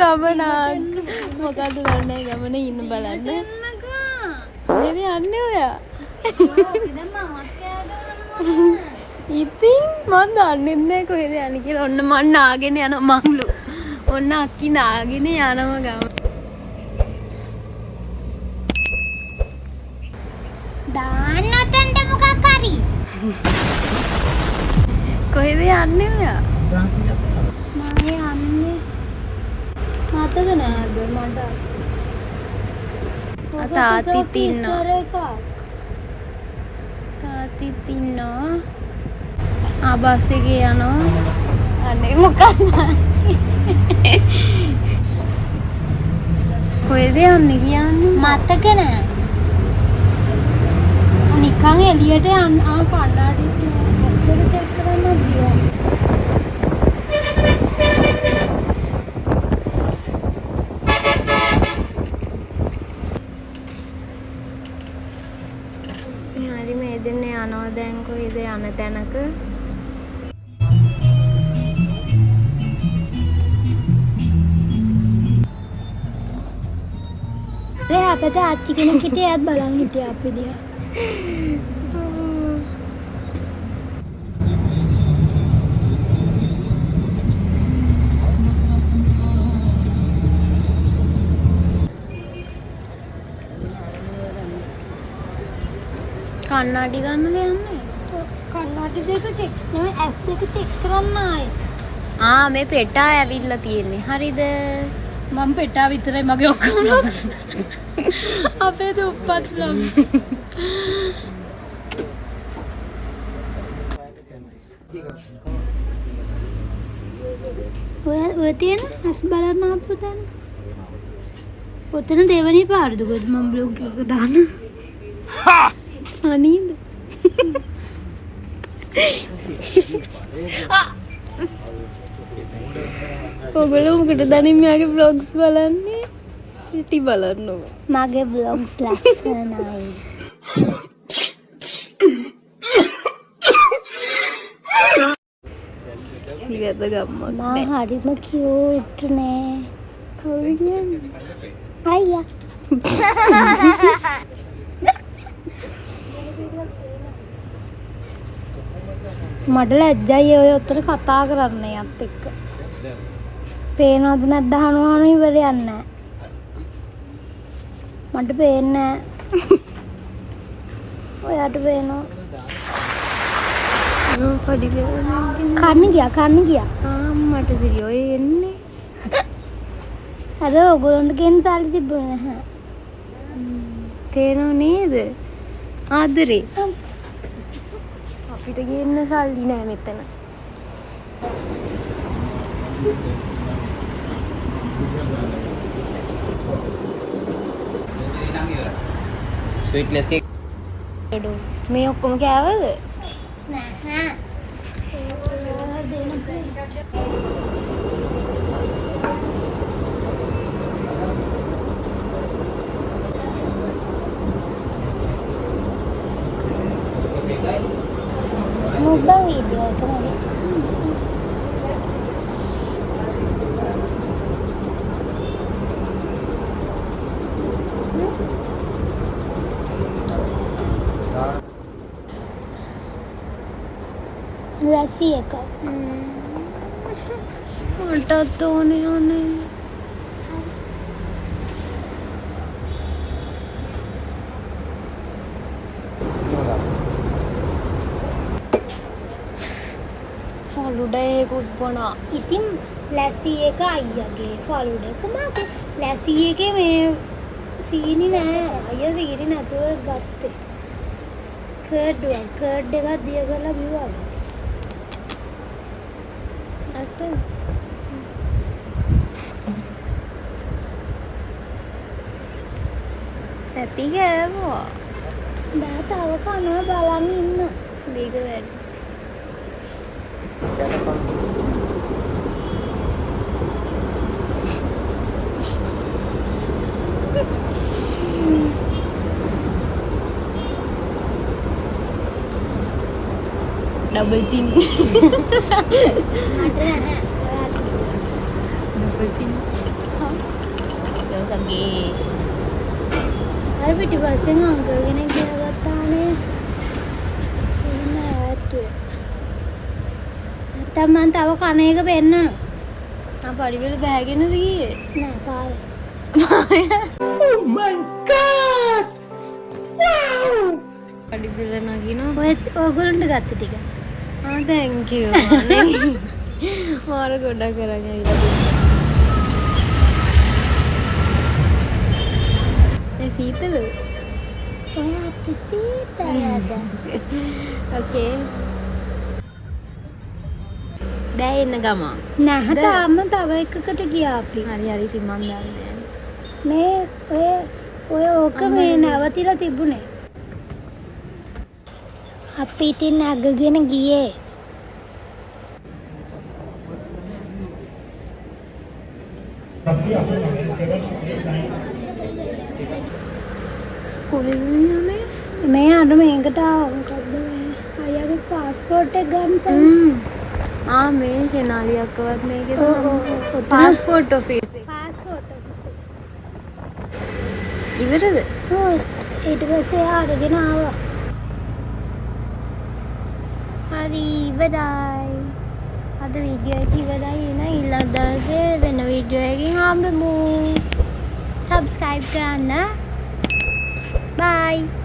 ගමනක් මොකද දන්නේ ගමන ඉන්න බලන්න කොහෙද යන්නේ ඔයා ඉතින් මන් දන්නේ නැහැ කොහෙද යන්නේ කියලා ඔන්න මන් නාගෙන යන මංලු ඔන්න අක්කි නාගෙන යනවා ගම දාන්න ඔතෙන්ට මොකක් හරි කොහෙද යන්නේ ඔයා මම යන්නේ මතක නෑ මට තාත්තිත් ඉන්නවා තාත්තිත් ඉන්නවා බස් එකේ යනවා අනේ මොකක්ද කොහෙද යන්නේ කියන්නේ මතක නෑ නිකන් එළියට යන්න කණ්ණාඩි හොස්පිටල් චෙක් කරන්න ගියා හරි මේ දෙන්න යනවා දැන් කොහෙද යන තැනක අපිට ආච්චි කෙනෙක් හිටියත් බලන් හිටියා අපි දිහා කණ්ණාඩි ගන්න යන්නේ කන්නාඩි දෙක චෙක් නෙමෙයි ඇස් දෙක චෙක් කරන්න ආයේ මේ පෙට්ටා ඇවිල්ලා තියෙන්නේ හරිද මම පෙට්ටා විතරයි මගේ ඔක්කොම vlogs අපේ දුප්පත් vlogs ඔය තියෙන ඇස් බලන්න ආපු තැන ඔතන දෙවනේ පාරද කොහෙද මම බ්ලොග් එක දාන්න අනීද ඔගොල්ලෝ මොකටද දැන් මෙයාගේ vlogs බලන්නේ ඉටි බලන්නකො මගේ vlogs ලස්සනයි සිවැද ගම්මක් මා හරිම කියුට් නේ කවුද කියන්නේ අයියා මට ලැජ්ජයි ඔය උතර කතා කරන්න යත් එක්ක පේනවද නැද්ද අහනවා ඉවරයක් නැහැ මට පේන්නේ නැහැ ඔයාට පේනවා පොඩි කන්න ගියා මට සිරි ඔය එන්නේ අර ඔයගොල්ලන්ට ගෙන් සල්ලි තිබුණේ නැහැ තේරෙනව නේද ආදරේ අපිට ගේන්න සල්ලි නෑ මෙතන ස්වීට්ලස් එක මේ ඔක්කොම කෑවද නැහැ mukbang video itu nanti Rasi ya kak මටත් ඕනේ ඕනේ ෆලුඩයකුත් බොනා ඉතින් ලැසි එක අයියාගේ ෆලුඩ එක මාගේ ලැසි එකේ මේ සීනි නෑ අයියා සීනි නැතුව ගත්තේ කර්ඩ් එකක් දිය කරලා බිව්වා ඇත්ත ඇති කෑවා බෑ තව කනවා බලන් ඉන්න දීක වැඩි double chin මට නැහැ double chin අයියගේ අර පිටිපස්සෙන් අංකල් කෙනෙක් ගියාගත්තානේ එන්න ඈතුවේ නැත්තම් මං තව කන එක පෙන්නනවා පරිවෙල බෑගෙනද ගියේ නෑ පාරේ Oh my god! Wow! පරිවෙල නගිනවා ඔයත් ඕගොල්ලන්ට ගත්ත ටික thank you මාර ගොඩක් කරගෙන ඉවිල්ලා ඒ සීතල ඔයාට සීතලද ඕකේ දැන් එන්න ගමන් නෑ තාම තව එකකට ගියා අපි හරි ඉතින් මන් දන්නේ මේ ඔය ඕක මේ නැවතිලා තිබුණේ අපි ඉතින් නැගගෙන ගියේ කොහෙද යන්නේ මේ අර මේකට ආවා මොකද්ද මේ අයියාගේ પાස්පෝර්ට් එක ගන්න මේ ෂෙනාලි අක්කවත් මේකේ પાස්පෝර්ට් ඔෆිස් එක પાස්පෝර්ට් ඔෆිස් එක ඉවරද ඔව් ඊට පස්සේ ආරගෙන ආවා හරි ඉවරයි අද වීඩියෝ එක ඉවරයි නේ ඊළඟ දවසේ වෙන වීඩියෝ එකකින් හම්බෙමු subscribe කරන්න bye